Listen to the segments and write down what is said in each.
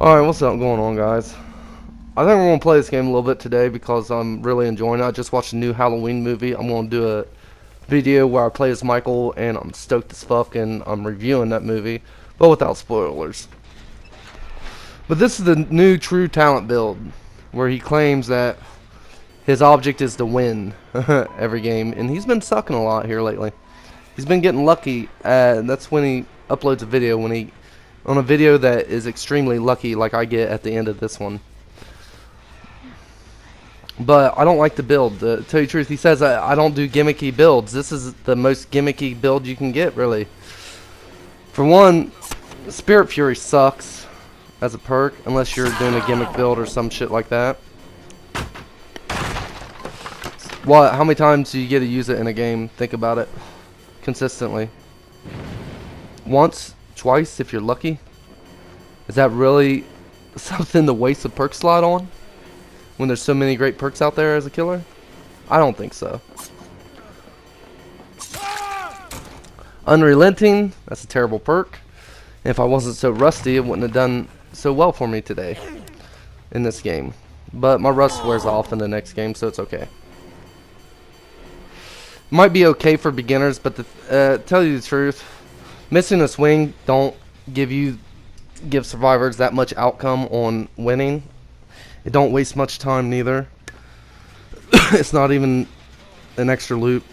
Alright, what's up going on, guys? I think we're going to play this game a little bit today because I'm really enjoying it. I just watched a new Halloween movie. I'm going to do a video where I play as Michael, and I'm stoked as fuck, and I'm reviewing that movie, but without spoilers. But this is the new True Talent build, where he claims that his object is to win every game, and he's been sucking a lot here lately. He's been getting lucky, and that's when he uploads a video, on a video that is extremely lucky, like I get at the end of this one. But I don't like the build. To tell you the truth, he says I don't do gimmicky builds. This is the most gimmicky build you can get, really. For one, Spirit Fury sucks as a perk, unless you're doing a gimmick build or some shit like that. What? How many times do you get to use it in a game? Think about it. Consistently. Once, twice, if you're lucky. Is that really something to waste a perk slot on? When there's so many great perks out there as a killer? I don't think so. Unrelenting, that's a terrible perk. If I wasn't so rusty, it wouldn't have done so well for me today in this game. But my rust wears off in the next game, so it's okay. Might be okay for beginners, but tell you the truth, missing a swing don't give survivors that much outcome on winning. It don't waste much time neither. It's not even an extra loop.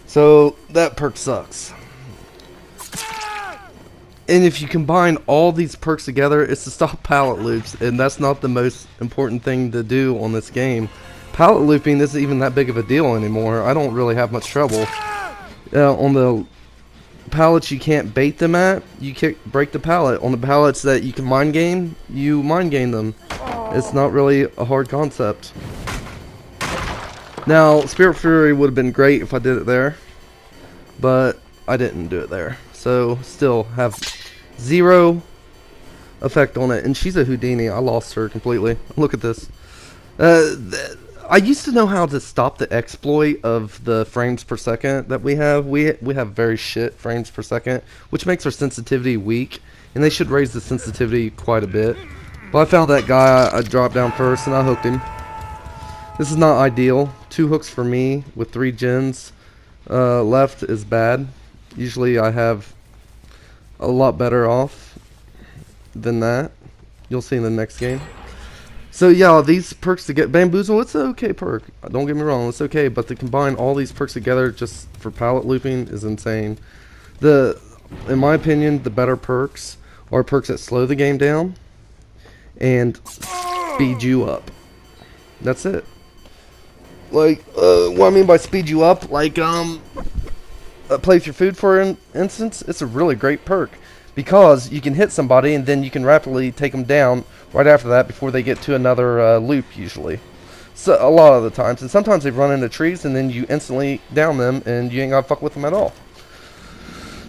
So that perk sucks. And if you combine all these perks together, it's to stop pallet loops, and that's not the most important thing to do on this game. Pallet looping isn't even that big of a deal anymore. I don't really have much trouble. On the pallets you can't bait them at, you break the pallet. On the pallets that you can mind game, you mind game them. It's not really a hard concept. Now, Spirit Fury would have been great if I did it there, but I didn't do it there. So, still have zero effect on it. And she's a Houdini. I lost her completely. Look at this. I used to know how to stop the exploit of the frames per second that we have. We have very shit frames per second, which makes our sensitivity weak, and they should raise the sensitivity quite a bit. But I found that guy. I dropped down first, and I hooked him. This is not ideal. 2 hooks for me with 3 gens left is bad. Usually I have a lot better off than that. You'll see in the next game. So yeah, these perks to get Bamboozle, it's an okay perk. Don't get me wrong, it's okay, but to combine all these perks together just for pallet looping is insane. In my opinion, the better perks are perks that slow the game down and speed you up. That's it. Like, what I mean by speed you up, like, play with your food, for instance, it's a really great perk. Because you can hit somebody and then you can rapidly take them down right after that before they get to another loop, usually. So a lot of the times. And sometimes they run into trees and then you instantly down them and you ain't gotta fuck with them at all.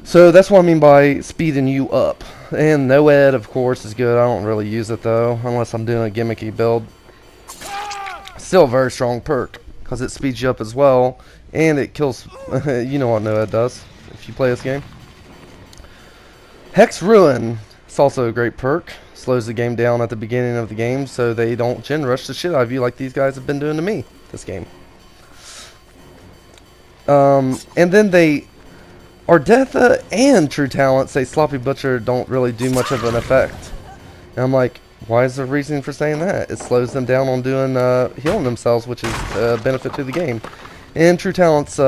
So that's what I mean by speeding you up. And no ed, of course, is good. I don't really use it though, unless I'm doing a gimmicky build. Still a very strong perk, because it speeds you up as well. And it kills, you know what no ed does, if you play this game. Hex Ruin, it's also a great perk. Slows the game down at the beginning of the game so they don't gen rush the shit out of you like these guys have been doing to me this game. And then Ardetha and True Talent say Sloppy Butcher don't really do much of an effect. And I'm like, why is there reason for saying that? It slows them down on doing healing themselves, which is a benefit to the game. And True Talent's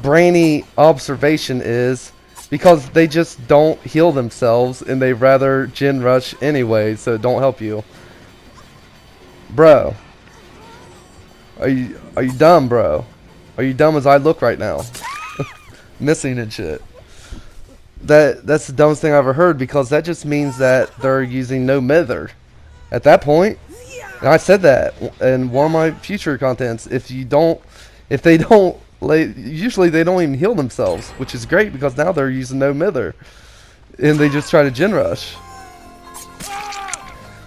brainy observation is because they just don't heal themselves and they rather gen rush anyway, so it don't help you. Bro, are you dumb, bro? Are you dumb as I look right now? Missing and shit. That's the dumbest thing I ever heard, because that just means that they're using no mither at that point. And I said that in one of my future contents. Usually they don't even heal themselves, which is great because now they're using no mither. And they just try to gen rush.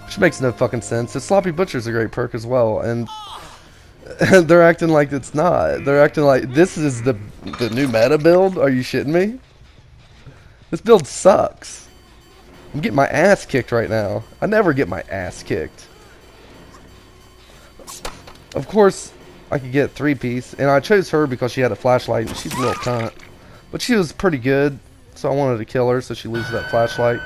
Which makes no fucking sense. The Sloppy Butcher's a great perk as well. And They're acting like it's not. They're acting like this is the new meta build. Are you shitting me? This build sucks. I'm getting my ass kicked right now. I never get my ass kicked. Of course, I could get 3-piece, and I chose her because she had a flashlight, and she's a little cunt. But she was pretty good, so I wanted to kill her so she loses that flashlight.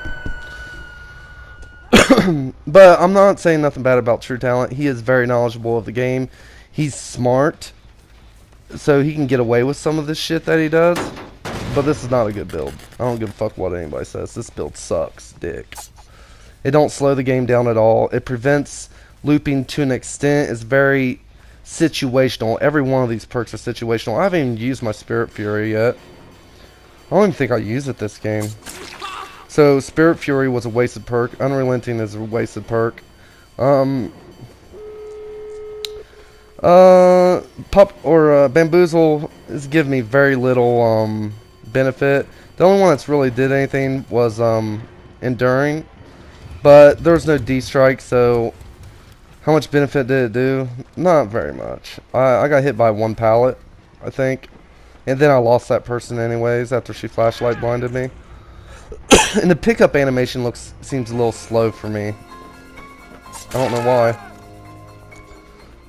But I'm not saying nothing bad about True Talent. He is very knowledgeable of the game. He's smart, so he can get away with some of this shit that he does. But this is not a good build. I don't give a fuck what anybody says. This build sucks dick. It don't slow the game down at all. It prevents looping to an extent. It's very situational. Every one of these perks are situational. I haven't even used my Spirit Fury yet. I don't even think I use it this game. So Spirit Fury was a wasted perk. Unrelenting is a wasted perk. Bamboozle is giving me very little benefit. The only one that's really did anything was Enduring, but there was no D-Strike, so how much benefit did it do? Not very much. I got hit by one pallet, I think, and then I lost that person anyways after she flashlight blinded me. And the pickup animation seems a little slow for me. I don't know why.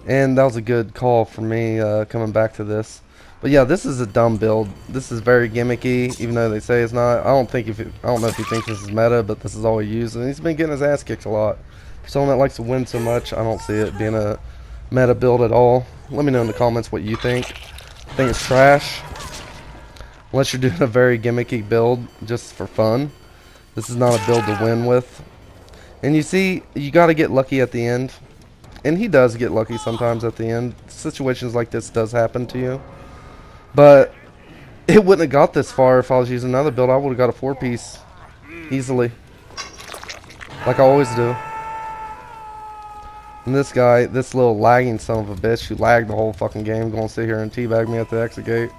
And that was a good call for me coming back to this. But yeah, this is a dumb build. This is very gimmicky, even though they say it's not. I don't know if he thinks this is meta, but this is all he uses. And he's been getting his ass kicked a lot. For someone that likes to win so much, I don't see it being a meta build at all. Let me know in the comments what you think. I think it's trash. Unless you're doing a very gimmicky build just for fun. This is not a build to win with. And you see, you got to get lucky at the end. And he does get lucky sometimes at the end. Situations like this does happen to you. But it wouldn't have got this far if I was using another build. I would have got a 4-piece easily. Like I always do. And this guy, this little lagging son of a bitch who lagged the whole fucking game, going to sit here and teabag me at the exit gate.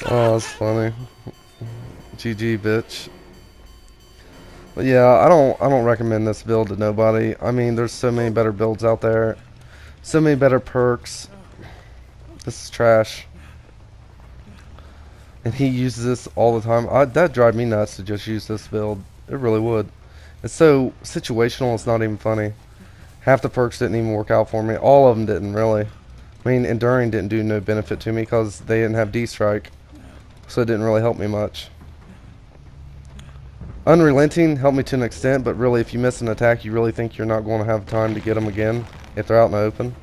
Oh, that's funny. GG, bitch. But yeah, I don't recommend this build to nobody. I mean, there's so many better builds out there. So many better perks. This is trash. And he uses this all the time. That'd drive me nuts to just use this build. It really would. It's so situational, it's not even funny. Half the perks didn't even work out for me. All of them didn't, really. I mean, Enduring didn't do no benefit to me because they didn't have D-Strike. So it didn't really help me much. Unrelenting helped me to an extent, but really if you miss an attack, you really think you're not going to have time to get them again if they're out in the open.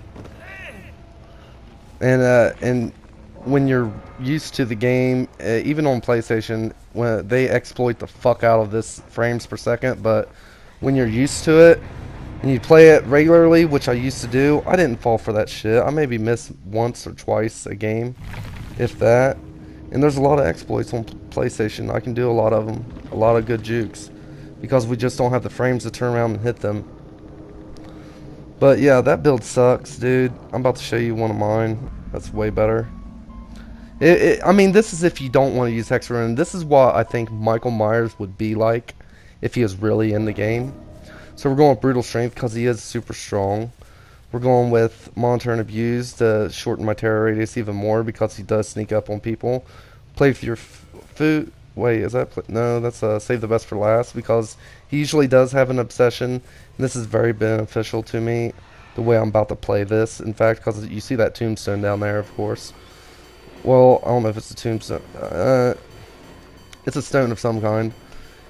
And when you're used to the game, even on PlayStation, when they exploit the fuck out of this frames per second, but when you're used to it and you play it regularly, which I used to do, I didn't fall for that shit. I maybe missed once or twice a game, if that. And there's a lot of exploits on PlayStation. I can do a lot of them, a lot of good jukes, because we just don't have the frames to turn around and hit them. But yeah, that build sucks, dude. I'm about to show you one of mine. That's way better. I mean, this is if you don't want to use Hexarune. This is what I think Michael Myers would be like if he was really in the game. So we're going with Brutal Strength because he is super strong. We're going with Monitor and Abuse to shorten my terror radius even more because he does sneak up on people. Play with your food. Wait, is that... No, that's Save the Best for Last because he usually does have an obsession. And this is very beneficial to me, the way I'm about to play this. In fact, because you see that tombstone down there, of course. Well, I don't know if it's a tombstone. It's a stone of some kind.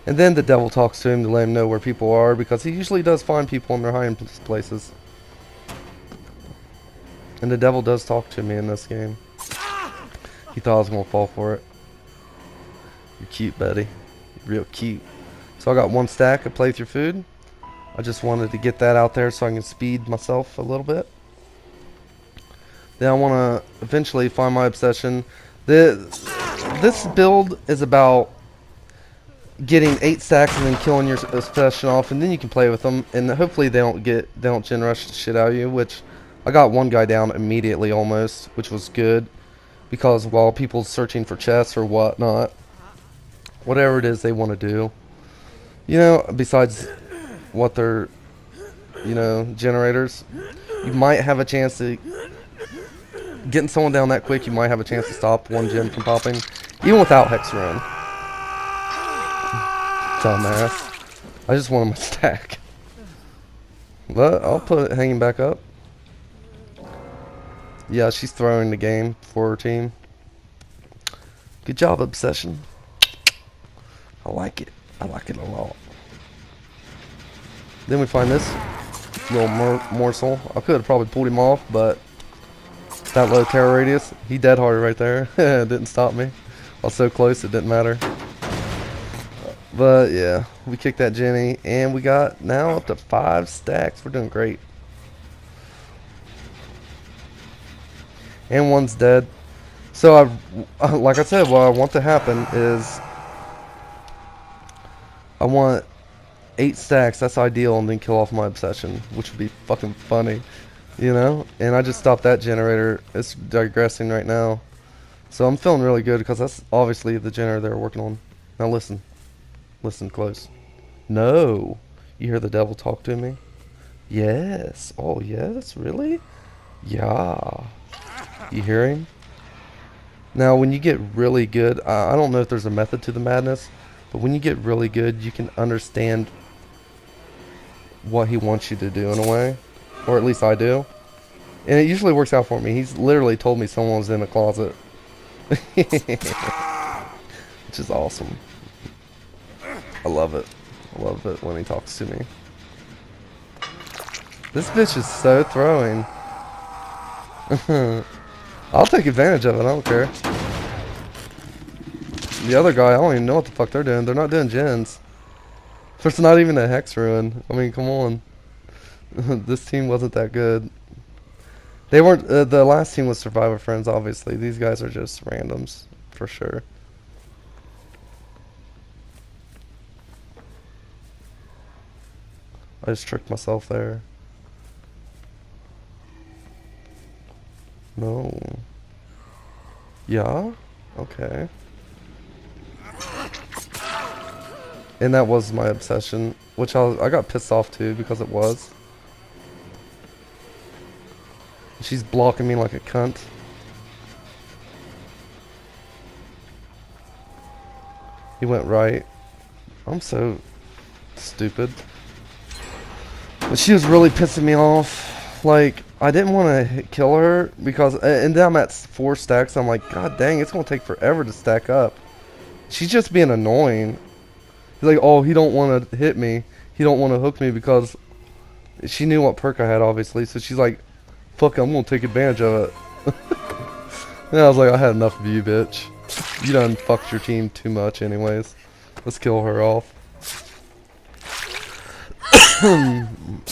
And then the devil talks to him to let him know where people are because he usually does find people in their hiding places. And the devil does talk to me in this game. He thought I was going to fall for it. You're cute, buddy. You're real cute. So I got one stack of Play With Your Food. I just wanted to get that out there so I can speed myself a little bit. Then I want to eventually find my obsession. This build is about getting 8 stacks and then killing your obsession off, and then you can play with them. And hopefully they don't gen rush the shit out of you. Which I got one guy down immediately almost, which was good. Because while people's searching for chests or whatnot, whatever it is they want to do, you know, besides what they're you know, generators, you might have a chance to getting someone down that quick. You might have a chance to stop one gen from popping, even without Hex Run. Dumbass. I just want him to stack. But I'll put it hanging back up. Yeah, she's throwing the game for her team. Good job, Obsession. I like it. I like it a lot. Then we find this little morsel. I could have probably pulled him off, but that low terror radius, he dead hard right there. It didn't stop me. I was so close, it didn't matter. But yeah, we kicked that Jenny, and we got now up to 5 stacks. We're doing great. And one's dead. So like I said, what I want to happen is I want 8 stacks. That's ideal, and then kill off my Obsession, which would be fucking funny, you know. And I just stopped that generator. It's digressing right now, so I'm feeling really good because that's obviously the generator they're working on. Now listen. Listen close. No. You hear the devil talk to me? Yes. Oh, yes? Really? Yeah. You hear him? Now, when you get really good, I don't know if there's a method to the madness, but when you get really good, you can understand what he wants you to do in a way. Or at least I do. And it usually works out for me. He's literally told me someone was in a closet. Which is awesome. I love it. I love it when he talks to me. This bitch is so throwing. I'll take advantage of it. I don't care. The other guy, I don't even know what the fuck they're doing. They're not doing gens. There's not even a Hex Ruin. I mean, come on. This team wasn't that good. They weren't. The last team was Survivor Friends, obviously. These guys are just randoms, for sure. I just tricked myself there. No. Yeah? Okay. And that was my Obsession, which I got pissed off too because it was. She's blocking me like a cunt. He went right. I'm so stupid. But she was really pissing me off. Like, I didn't want to kill her because, and then I'm at 4 stacks. I'm like, God dang, it's going to take forever to stack up. She's just being annoying. He's like, oh, he don't want to hit me. He don't want to hook me because she knew what perk I had, obviously. So she's like, fuck, I'm going to take advantage of it. And I was like, I had enough of you, bitch. You done fucked your team too much anyways. Let's kill her off.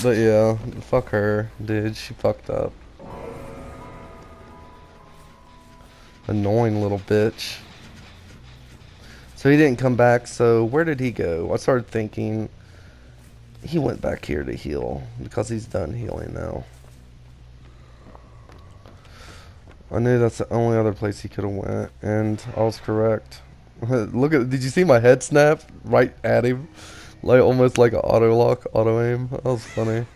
But yeah, fuck her, dude. She fucked up. Annoying little bitch. So he didn't come back, so where did he go? I started thinking he went back here to heal because he's done healing now. I knew that's the only other place he could have went, and I was correct. Look at, did you see my head snap right at him? Like almost like an auto lock, auto aim. That was funny.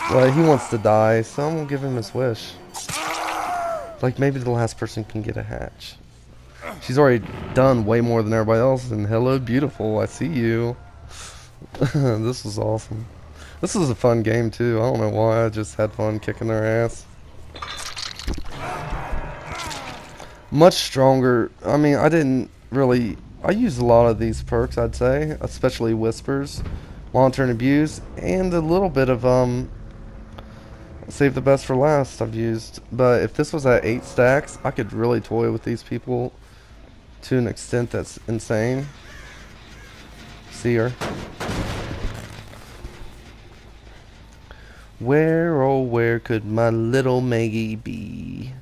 Well, he wants to die, so I'm gonna give him his wish. Like maybe the last person can get a hatch. She's already done way more than everybody else, and hello, beautiful. I see you. This was awesome. This was a fun game too. I don't know why. I just had fun kicking their ass. Much stronger. I mean, I didn't really. I used a lot of these perks, I'd say, especially Whispers, Monitor and Abuse, and a little bit of Save the Best for Last I've used. But if this was at 8 stacks, I could really toy with these people to an extent that's insane. See her. Where, oh where could my little Maggie be?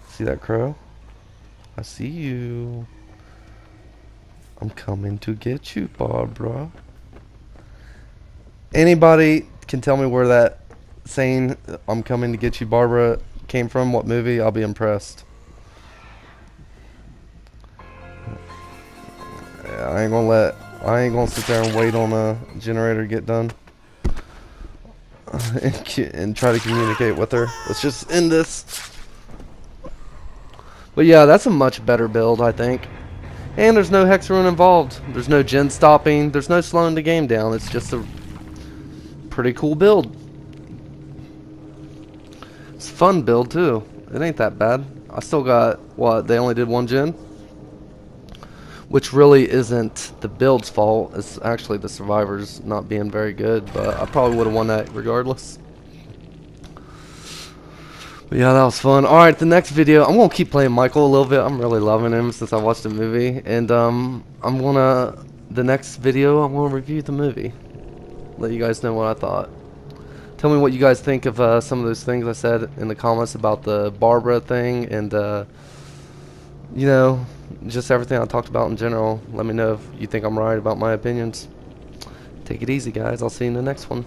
See that crow? I see you. I'm coming to get you, Barbara. Anybody can tell me where that saying, I'm coming to get you, Barbara, came from? What movie? I'll be impressed. Yeah, I ain't gonna I ain't gonna sit there and wait on a generator to get done. And try to communicate with her. Let's just end this. But yeah, that's a much better build, I think. And there's no hex rune involved. There's no gen stopping. There's no slowing the game down. It's just a pretty cool build. It's a fun build too. It ain't that bad. I still got, what, they only did 1 gen? Which really isn't the build's fault. It's actually the survivors not being very good. But I probably would have won that regardless. But yeah, that was fun. Alright, the next video, I'm going to keep playing Michael a little bit. I'm really loving him since I watched the movie. And I'm going to, the next video, I'm going to review the movie. Let you guys know what I thought. Tell me what you guys think of some of those things I said in the comments about the Barbara thing. And, you know, just everything I talked about in general. Let me know if you think I'm right about my opinions. Take it easy, guys. I'll see you in the next one.